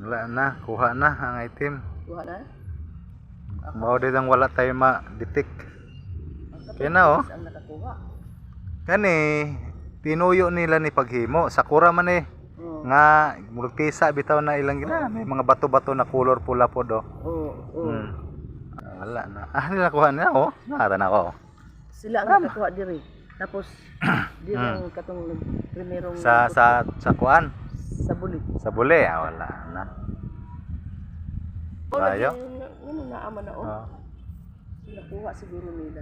Wala na, kuha na ang item. Kuha na? Mao din ang wala tayo ma-detect. Kaya na oh. Ang nakakuha. Kani tinuyo nila ni paghimo sakura man eh. Nga multisa bitaw na ilang gina may mga bato-bato na color pula po do. Wala na. Nila kuha na oh. Nara na ako. Sila ang nakakuha diri. Tapos diri ang katong primerong sa kuan. Sa buli. Sa buli wala na. Bayo. Ano na ama na oh. Nakuha siguro nila.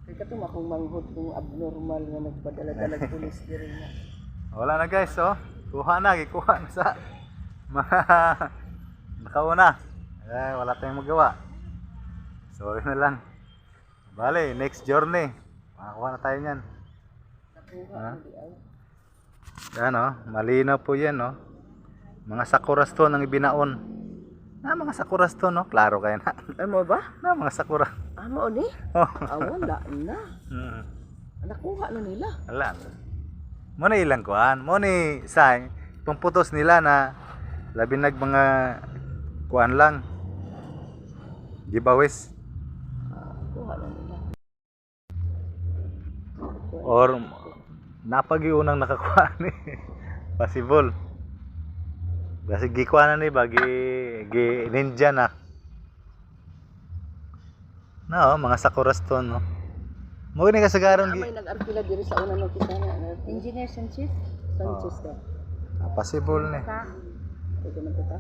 Kaya katong akong manghod kung abnormal nga nagpadala-dalag pulis diri na. Wala na guys oh. Kuha na, gikuha na sa nakauna. Wala tayong magawa. Sorry na lang. Bale, next journey. Makakuha na tayo niyan. Nakuha di ay. Yan oh, malinaw po yan oh. Mga sakura stone ang ibinaon. Mga sakura stone no, klaro kayo na. Mo ba? Mga sakura. Mo ni? Oh. Wala na. Nakuha na nila. Wala. Mo na ilang kuan, mo ni say pamputos nila na labi nag mga kuan lang. Giveaways. Kuha na nila. Or napagiunang nakakuha ni possible. Kasi gikuha na ni bagi ninja na. No, mga sakura stone no. Mo ni kasagaron May nag-arkila diri sa una ng kisana. Engineer Sanchez. Sanchez ka. possible ni. Ito na kita.